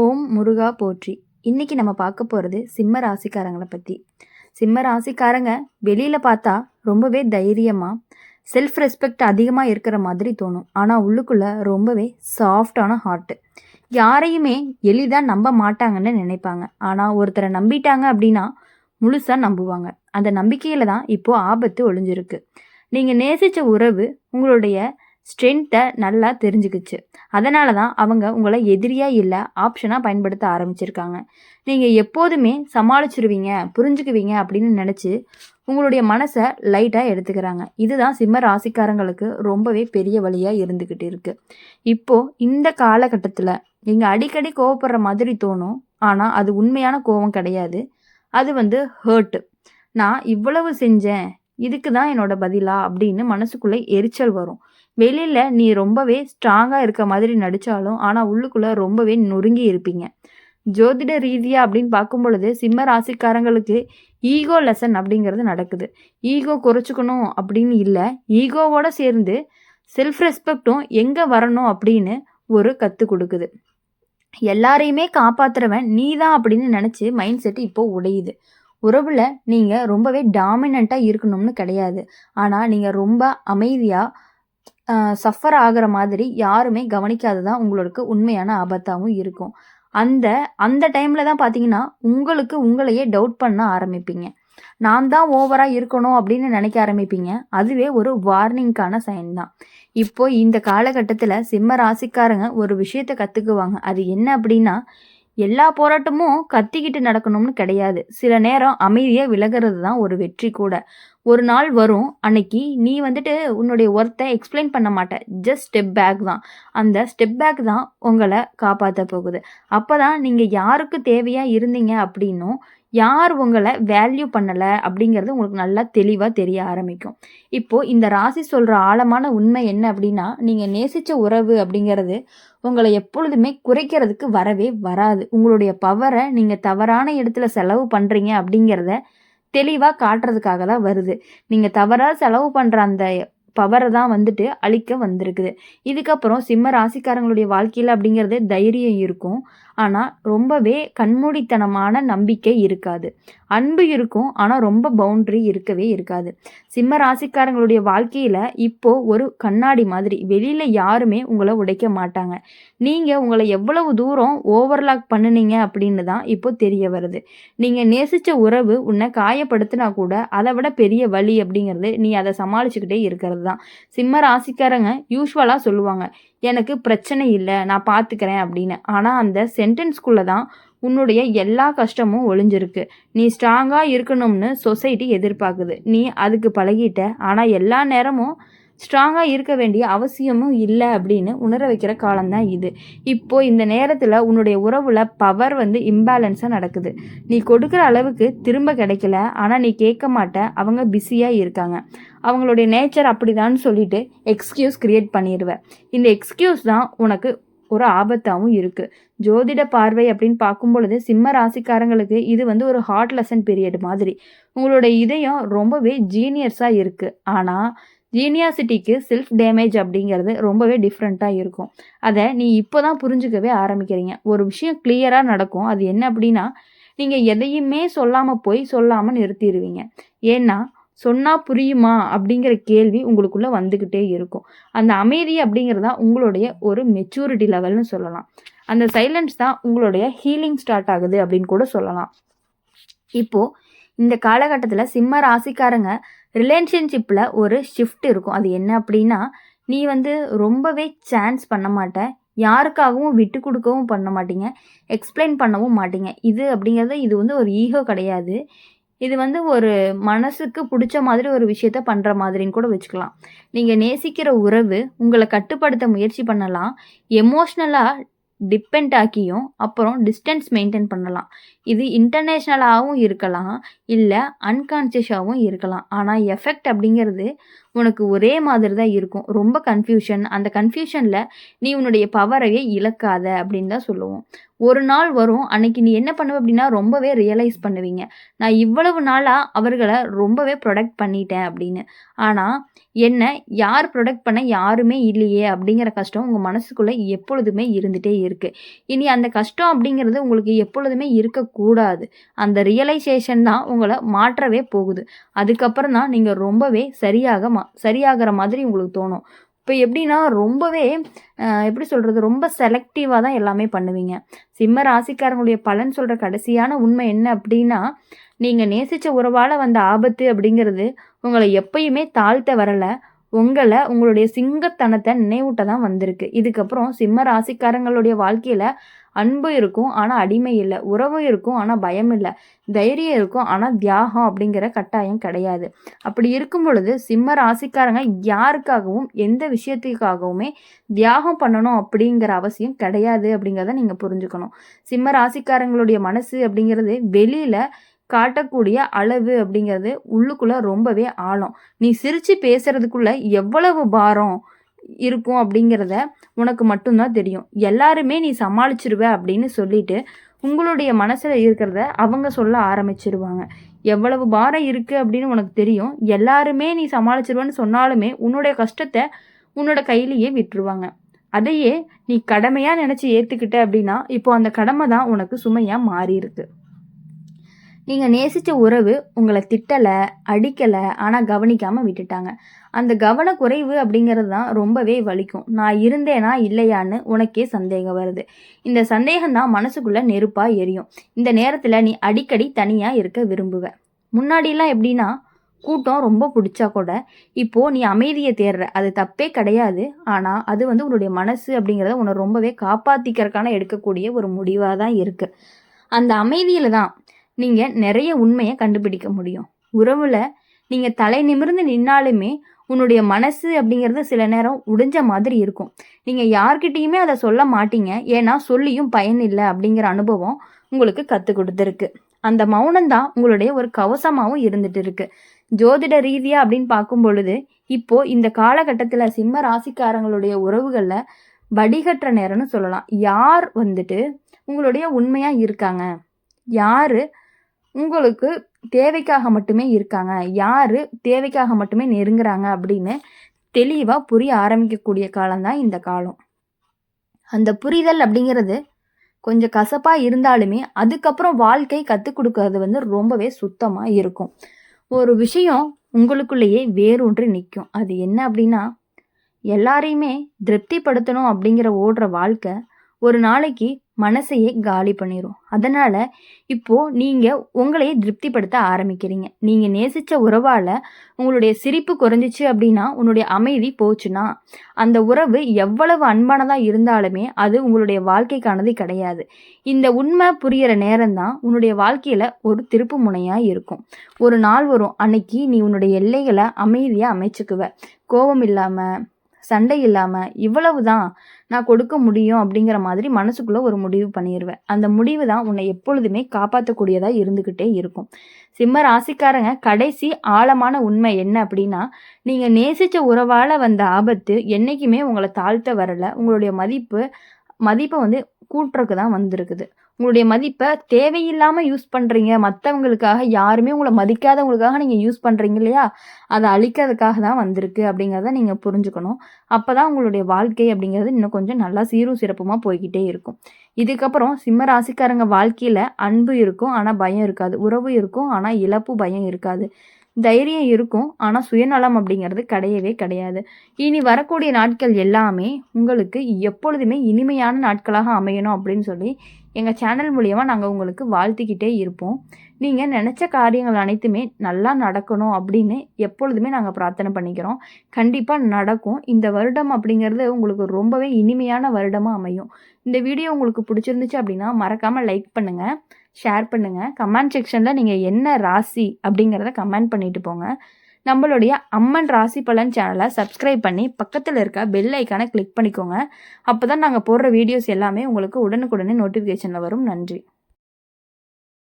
ஓம் முருகா போற்றி. இன்னைக்கு நம்ம பார்க்க போகிறது சிம்ம ராசிக்காரங்களை பற்றி. சிம்ம ராசிக்காரங்க வெளியில் பார்த்தா ரொம்பவே தைரியமாக செல்ஃப் ரெஸ்பெக்ட் அதிகமாக இருக்கிற மாதிரி தோணும். ஆனால் உள்ளுக்குள்ளே ரொம்பவே சாஃப்டான ஹார்ட்டு. யாரையுமே எளிதாக நம்ப மாட்டாங்கன்னு நினைப்பாங்க. ஆனால் ஒருத்தரை நம்பிட்டாங்க அப்படின்னா முழுசாக நம்புவாங்க. அந்த நம்பிக்கையில் தான் இப்போது ஆபத்து ஒளிஞ்சிருக்கு. நீங்கள் நேசித்த உறவு உங்களுடைய ஸ்ட்ரென்த்தை நல்லா தெரிஞ்சுக்கிச்சு. அதனால தான் அவங்க உங்களை எதிரியாக இல்லை ஆப்ஷனாக பயன்படுத்த ஆரம்பிச்சிருக்காங்க. நீங்கள் எப்போதுமே சமாளிச்சிருவீங்க, புரிஞ்சுக்குவீங்க அப்படின்னு நினச்சி உங்களுடைய மனசை லைட்டாக எடுத்துக்கிறாங்க. இதுதான் சிம்ம ராசிக்காரங்களுக்கு ரொம்பவே பெரிய வழியாக இருந்துக்கிட்டு இருக்குது. இப்போது இந்த காலகட்டத்தில் நீங்கள் அடிக்கடி கோவப்படுற மாதிரி தோணும். ஆனால் அது உண்மையான கோவம் கிடையாது. அது ஹர்ட்டு. நான் இவ்வளவு செஞ்சேன், இதுக்கு தான் என்னோட பதிலா அப்படின்னு மனசுக்குள்ளே எரிச்சல் வரும். வெளியில் நீ ரொம்பவே ஸ்ட்ராங்காக இருக்க மாதிரி நடித்தாலும் ஆனால் உள்ளுக்குள்ளே ரொம்பவே நொறுங்கி இருப்பீங்க. ஜோதிட ரீதியாக அப்படின்னு பார்க்கும் பொழுது சிம்ம ராசிக்காரங்களுக்கு ஈகோ லெசன் அப்படிங்கிறது நடக்குது. ஈகோ குறைச்சிக்கணும் அப்படின்னு இல்லை, ஈகோவோட சேர்ந்து செல்ஃப் ரெஸ்பெக்டும் எங்கே வரணும் அப்படின்னு ஒரு கற்றுக் கொடுக்குது. எல்லாரையுமே காப்பாற்றுறவன் நீ தான் அப்படின்னு நினச்சி மைண்ட் செட் இப்போது உடையுது. உறவில் நீங்கள் ரொம்பவே டாமினண்ட்டாக இருக்கணும்னு கிடையாது. ஆனால் நீங்கள் ரொம்ப அமைதியாக சஃபர் ஆகிற மாதிரி யாருமே கவனிக்காததான் உங்களுக்கு உண்மையான ஆபத்தாகவும் இருக்கும். அந்த அந்த டைமில் தான் பார்த்தீங்கன்னா உங்களுக்கு உங்களையே டவுட் பண்ண ஆரம்பிப்பீங்க. நான் தான் ஓவராக இருக்கணும் அப்படின்னு நினைக்க ஆரம்பிப்பீங்க. அதுவே ஒரு வார்னிங்கான சைன் தான். இப்போ இந்த காலகட்டத்தில் சிம்ம ராசிக்காரங்க ஒரு விஷயத்தை கற்றுக்குவாங்க. அது என்ன அப்படின்னா, எல்லா போராட்டமும் கத்திக்கிட்டு நடக்கணும்னு கிடையாது. சில நேரம் அமைதியாக விலகிறது தான் ஒரு வெற்றி கூட. ஒரு நாள் வரும், அன்னைக்கு நீ உன்னுடைய ஒர்த்தை எக்ஸ்பிளைன் பண்ண மாட்ட, ஜஸ்ட் ஸ்டெப் பேக் தான். அந்த ஸ்டெப் பேக் தான் உங்களை காப்பாற்ற போகுது. அப்போ தான் நீங்கள் யாருக்கு தேவையாக இருந்தீங்க அப்படின்னும் யார் உங்களை வேல்யூ பண்ணலை அப்படிங்கிறது உங்களுக்கு நல்லா தெளிவாக தெரிய ஆரம்பிக்கும். இப்போது இந்த ராசி சொல்கிற ஆழமான உண்மை என்ன அப்படின்னா, நீங்கள் நேசித்த உறவு அப்படிங்கிறது உங்களை எப்பொழுதுமே குறைக்கிறதுக்கு வரவே வராது. உங்களுடைய பவரை நீங்கள் தவறான இடத்துல செலவு பண்ணுறீங்க அப்படிங்கிறத தெளிவாக காட்டுறதுக்காக தான் வருது. நீங்கள் தவறாக செலவு பண்ணுற அந்த பவரை தான் அழிக்க வந்திருக்குது. இதுக்கப்புறம் சிம்ம ராசிக்காரங்களுடைய வாழ்க்கையில் அப்படிங்கிறது தைரியம் இருக்கும். ஆனால் ரொம்பவே கண்மூடித்தனமான நம்பிக்கை இருக்காது. அன்பு இருக்கும், ஆனால் ரொம்ப பவுண்ட்ரி இருக்கவே இருக்காது. சிம்ம ராசிக்காரங்களுடைய வாழ்க்கையில் இப்போது ஒரு கண்ணாடி மாதிரி வெளியில் யாருமே உங்களை உடைக்க மாட்டாங்க. நீங்கள் உங்களை எவ்வளவு தூரம் ஓவர்லாக் பண்ணினீங்க அப்படின்னு தான் இப்போ தெரிய வருது. நீங்கள் நேசித்த உறவு உன்னை காயப்படுத்தினா கூட அதை விட பெரிய வலி அப்படிங்கிறது நீ அதை சமாளிச்சுக்கிட்டே இருக்கிறது தான். சிம்ம ராசிக்காரங்க யூஸ்வலாக சொல்லுவாங்க, எனக்கு பிரச்சனை இல்லை, நான் பார்த்துக்கிறேன் அப்படின்னு. ஆனால் அந்த சென்டென்ஸ்குள்ளே தான் உன்னுடைய எல்லா கஷ்டமும் ஒளிஞ்சிருக்கு. நீ ஸ்ட்ராங்காக இருக்கணும்னு சொசைட்டி எதிர்பார்க்குது. நீ அதுக்கு பழகிட்ட. ஆனால் எல்லா நேரமும் ஸ்ட்ராங்காக இருக்க வேண்டிய அவசியமும் இல்லை அப்படின்னு உணர வைக்கிற காலம்தான் இது. இப்போது இந்த நேரத்தில் உன்னுடைய உறவில் பவர் இம்பேலன்ஸாக நடக்குது. நீ கொடுக்குற அளவுக்கு திரும்ப கிடைக்கல, ஆனால் நீ கேட்க மாட்ட. அவங்க பிஸியாக இருக்காங்க, அவங்களுடைய நேச்சர் அப்படிதான்னு சொல்லிட்டு எக்ஸ்கியூஸ் கிரியேட் பண்ணிடுவேன். இந்த எக்ஸ்கியூஸ் தான் உனக்கு ஒரு ஆபத்தாகவும் இருக்குது. ஜோதிட பார்வை அப்படின்னு பார்க்கும் பொழுது சிம்ம ராசிக்காரங்களுக்கு இது ஒரு ஹார்ட் லெசன் பீரியட் மாதிரி. உங்களோட இதயம் ரொம்பவே ஜீனியஸாக இருக்குது. ஆனால் ஜீனியாசிட்டிக்கு செல்ஃப் டேமேஜ் அப்படிங்கிறது ரொம்பவே டிஃப்ரெண்ட்டாக இருக்கும். அதை நீ இப்போ தான் புரிஞ்சுக்கவே ஆரம்பிக்கிறீங்க. ஒரு விஷயம் கிளியராக நடக்கும். அது என்ன அப்படின்னா, நீங்கள் எதையுமே சொல்லாமல் நிறுத்திடுவீங்க. ஏன்னா சொன்னால் புரியுமா அப்படிங்கிற கேள்வி உங்களுக்குள்ளே வந்துக்கிட்டே இருக்கும். அந்த அமைதி அப்படிங்கிறது தான் உங்களுடைய ஒரு மெச்சூரிட்டி லெவல்னு சொல்லலாம். அந்த சைலன்ஸ் தான் உங்களுடைய ஹீலிங் ஸ்டார்ட் ஆகுது அப்படின்னு கூட சொல்லலாம். இப்போது இந்த காலகட்டத்தில் சிம்ம ராசிக்காரங்க ரிலேஷன்ஷிப்பில் ஒரு ஷிஃப்ட் இருக்கும். அது என்ன அப்படின்னா, நீ ரொம்பவே சான்ஸ் பண்ண மாட்ட, யாருக்காகவும் விட்டு கொடுக்கவும் பண்ண மாட்டீங்க, எக்ஸ்பிளைன் பண்ணவும் மாட்டீங்க. இது ஒரு ஈகோ கிடையாது. இது ஒரு மனசுக்கு பிடிச்ச மாதிரி ஒரு விஷயத்த பண்ணுற மாதிரின்னு கூட வச்சுக்கலாம். நீங்கள் நேசிக்கிற உறவு உங்களை கட்டுப்படுத்த முயற்சி பண்ணலாம், எமோஷ்னலாக டிபெண்ட் ஆக்கியும் அப்புறம் டிஸ்டன்ஸ் மெயின்டைன் பண்ணலாம். இது இன்டர்நேஷ்னலாகவும் இருக்கலாம், இல்லை அன்கான்ஷியஸாகவும் இருக்கலாம். ஆனால் எஃபெக்ட் அப்படிங்கிறது உனக்கு ஒரே மாதிரி தான் இருக்கும். ரொம்ப கன்ஃப்யூஷன், அந்த கன்ஃப்யூஷனில் நீ உன்னுடைய பவரையே இழக்காத அப்படின்னு தான் சொல்லுவோம். ஒரு நாள் வரும், அன்னைக்கு நீ என்ன பண்ணுவ அப்படின்னா ரொம்பவே ரியலைஸ் பண்ணுவீங்க. நான் இவ்வளவு நாளாக அவர்களை ரொம்பவே ப்ரொடெக்ட் பண்ணிட்டேன் அப்படின்னு. ஆனால் என்ன யார் ப்ரொடெக்ட் பண்ண யாருமே இல்லையே அப்படிங்கிற கஷ்டம் உங்கள் மனசுக்குள்ளே எப்பொழுதுமே இருந்துகிட்டே இருக்குது. இனி அந்த கஷ்டம் அப்படிங்கிறது உங்களுக்கு எப்பொழுதுமே இருக்கக்கூடாது. அந்த ரியலைசேஷன் தான் உங்களை மாற்றவே போகுது. அதுக்கப்புறம் தான் நீங்கள் ரொம்பவே சரியாகிற மாதிரி உங்களுக்கு தோணும். இப்போ எப்படின்னா ரொம்பவே எப்படி சொல்கிறது, ரொம்ப செலக்டிவாக தான் எல்லாமே பண்ணுவீங்க. சிம்ம ராசிக்காரங்களுடைய பலன் சொல்கிற கடைசியான உண்மை என்ன அப்படின்னா, நீங்கள் நேசித்த உறவால் வந்த ஆபத்து அப்படிங்கிறது உங்களை எப்பயுமே தாழ்த்த வரலை, உங்களுடைய சிங்கத்தனத்தை நினைவூட்ட தான் வந்திருக்கு. இதுக்கப்புறம் சிம்ம ராசிக்காரங்களுடைய வாழ்க்கையில் அன்பு இருக்கும் ஆனால் அடிமை இல்லை, உறவு இருக்கும் ஆனால் பயம் இல்லை, தைரியம் இருக்கும் ஆனால் தியாகம் அப்படிங்கிற கட்டாயம் கிடையாது. அப்படி இருக்கும் பொழுது சிம்ம ராசிக்காரங்க யாருக்காகவும் எந்த விஷயத்துக்காகவுமே தியாகம் பண்ணணும் அப்படிங்கிற அவசியம் கிடையாது அப்படிங்கிறத நீங்கள் புரிஞ்சுக்கணும். சிம்ம ராசிக்காரங்களுடைய மனசு அப்படிங்கிறது வெளியில் காட்டக்கூடிய அளவு அப்படிங்கிறது உள்ளுக்குள்ளே ரொம்பவே ஆழம். நீ சிரித்து பேசுறதுக்குள்ள எவ்வளவு பாரம் இருக்கும் அப்படிங்கிறத உனக்கு மட்டும்தான் தெரியும். எல்லாருமே நீ சமாளிச்சிருவ அப்படின்னு சொல்லிட்டு உங்களுடைய மனசில் இருக்கிறத அவங்க சொல்ல ஆரம்பிச்சிருவாங்க. எவ்வளவு பாரம் இருக்குது அப்படின்னு உனக்கு தெரியும். எல்லாருமே நீ சமாளிச்சிருவேன்னு சொன்னாலுமே உன்னுடைய கஷ்டத்தை உன்னோட கையிலேயே விட்டுருவாங்க. அதையே நீ கடமையாக நினச்சி ஏற்றுக்கிட்ட அப்படின்னா இப்போ அந்த கடமை தான் உனக்கு சுமையாக மாறி இருக்கு. நீங்கள் நேசித்த உறவு உங்களை திட்டலை, அடிக்கலை, ஆனால் கவனிக்காமல் விட்டுட்டாங்க. அந்த கவனக்குறைவு அப்படிங்கிறது தான் ரொம்பவே வலிக்கும். நான் இருந்தேனா இல்லையான்னு உனக்கே சந்தேகம் வருது. இந்த சந்தேகம் தான் மனசுக்குள்ளே நெருப்பாக எரியும். இந்த நேரத்தில் நீ அடிக்கடி தனியாக இருக்க விரும்புவ. முன்னாடிலாம் எப்படின்னா கூட்டம் ரொம்ப பிடிச்சா கூட இப்போது நீ அமைதியை தேடுற, அது தப்பே கிடையாது. ஆனால் அது உன்னுடைய மனசு அப்படிங்கிறத உன்னை ரொம்பவே காப்பாற்றிக்கிறதுக்கான எடுக்கக்கூடிய ஒரு முடிவாக தான் இருக்குது. அந்த அமைதியில் தான் நீங்கள் நிறைய உண்மையை கண்டுபிடிக்க முடியும். உறவில் நீங்கள் தலை நிமிர்ந்து நின்னாலுமே உன்னுடைய மனசு அப்படிங்கிறது சில நேரம் உடைஞ்ச மாதிரி இருக்கும். நீங்கள் யார்கிட்டையுமே அதை சொல்ல மாட்டீங்க, ஏன்னா சொல்லியும் பயன் இல்லை அப்படிங்கிற அனுபவம் உங்களுக்கு கற்றுக் கொடுத்துருக்கு. அந்த மௌனம்தான் உங்களுடைய ஒரு கவசமாகவும் இருந்துட்டு இருக்கு. ஜோதிட ரீதியாக அப்படின்னு பார்க்கும் பொழுது இப்போது இந்த காலகட்டத்தில் சிம்ம ராசிக்காரங்களுடைய உறவுகளில் வடிகட்டுற நேரம்னு சொல்லலாம். யார் உங்களுடைய உண்மையாக இருக்காங்க, யார் உங்களுக்கு தேவைக்காக மட்டுமே இருக்காங்க, யார் தேவைக்காக மட்டுமே நெருங்குறாங்க அப்படின்னு தெளிவாக புரிய ஆரம்பிக்கக்கூடிய காலம்தான் இந்த காலம். அந்த புரிதல் அப்படிங்கிறது கொஞ்சம் கசப்பாக இருந்தாலுமே அதுக்கப்புறம் வாழ்க்கை கற்றுக் கொடுக்கறது ரொம்பவே சுத்தமாக இருக்கும். ஒரு விஷயம் உங்களுக்குள்ளேயே வேரூன்றி நிற்கும். அது என்ன அப்படின்னா, எல்லாரையுமே திருப்திப்படுத்தணும் அப்படிங்கிற ஓடுற வாழ்க்கை ஒரு நாளைக்கு மனசையே காலி பண்ணிடும். அதனால் இப்போது நீங்கள் உங்களையே திருப்திப்படுத்த ஆரம்பிக்கிறீங்க. நீங்கள் நேசித்த உறவால் உங்களுடைய சிரிப்பு குறைஞ்சிச்சு அப்படின்னா, உன்னுடைய அமைதி போச்சுன்னா, அந்த உறவு எவ்வளவு அன்பானதாக இருந்தாலுமே அது உங்களுடைய வாழ்க்கைக்கானது கிடையாது. இந்த உண்மை புரிகிற நேரம்தான் உன்னுடைய வாழ்க்கையில் ஒரு திருப்பு முனையாக இருக்கும். ஒரு நாள் வரும், அன்னைக்கு நீ உன்னுடைய எல்லைகளை அமைதியாக அமைச்சுக்குவ. கோபம் இல்லாமல், சண்டை இல்லாமல், இவ்வளவு தான் நான் கொடுக்க முடியும் அப்படிங்கிற மாதிரி மனசுக்குள்ளே ஒரு முடிவு பண்ணிடுவேன். அந்த முடிவு தான் உன்னை எப்பொழுதுமே காப்பாற்றக்கூடியதாக இருந்துக்கிட்டே இருக்கும். சிம்ம ராசிக்காரங்க கடைசி ஆழமான உண்மை என்ன அப்படின்னா, நீங்கள் நேசித்த உறவால் வந்த ஆபத்து என்றைக்குமே உங்களை தாழ்த்த வரலை. உங்களுடைய மதிப்பை கூட்டுறதுக்கு தான் வந்திருக்குது. உங்களுடைய மதிப்பை தேவையில்லாமல் யூஸ் பண்ணுறீங்க, மற்றவங்களுக்காக, யாருமே உங்களை மதிக்காதவங்களுக்காக நீங்கள் யூஸ் பண்ணுறீங்க இல்லையா, அதை அழிக்கிறதுக்காக தான் வந்திருக்கு அப்படிங்கிறத நீங்கள் புரிஞ்சுக்கணும். அப்போ தான் உங்களுடைய வாழ்க்கை அப்படிங்கிறது இன்னும் கொஞ்சம் நல்லா சீரும் சிறப்புமாக போய்கிட்டே இருக்கும். இதுக்கப்புறம் சிம்ம ராசிக்காரங்க வாழ்க்கையில் அன்பு இருக்கும் ஆனால் பயம் இருக்காது, உறவு இருக்கும் ஆனால் இழப்பு பயம் இருக்காது, தைரியம் இருக்கும் ஆனால் சுயநலம் அப்படிங்கிறது கிடையவே கிடையாது. இனி வரக்கூடிய நாட்கள் எல்லாமே உங்களுக்கு எப்பொழுதுமே இனிமையான நாட்களாக அமையணும் அப்படின்னு சொல்லி எங்கள் சேனல் மூலியமாக நாங்கள் உங்களுக்கு வாழ்த்திக்கிட்டே இருப்போம். நீங்கள் நினச்ச காரியங்கள் அனைத்துமே நல்லா நடக்கணும் அப்படின்னு எப்பொழுதுமே நாங்கள் பிரார்த்தனை பண்ணிக்கிறோம். கண்டிப்பாக நடக்கும். இந்த வருடம் அப்படிங்கிறது உங்களுக்கு ரொம்பவே இனிமையான வருடமாக அமையும். இந்த வீடியோ உங்களுக்கு பிடிச்சிருந்துச்சு அப்படின்னா மறக்காமல் லைக் பண்ணுங்கள், ஷேர் பண்ணுங்கள். கமெண்ட் செக்ஷனில் நீங்கள் என்ன ராசி அப்படிங்கிறத கமெண்ட் பண்ணிட்டு போங்க. நம்மளுடைய அம்மன் ராசி பலன் சேனலை சப்ஸ்கிரைப் பண்ணி பக்கத்தில் இருக்க பெல் ஐக்கானை கிளிக் பண்ணிக்கோங்க. அப்போ தான் நாங்கள் போடுற வீடியோஸ் எல்லாமே உங்களுக்கு உடனுக்குடனே நோட்டிஃபிகேஷனில் வரும். நன்றி.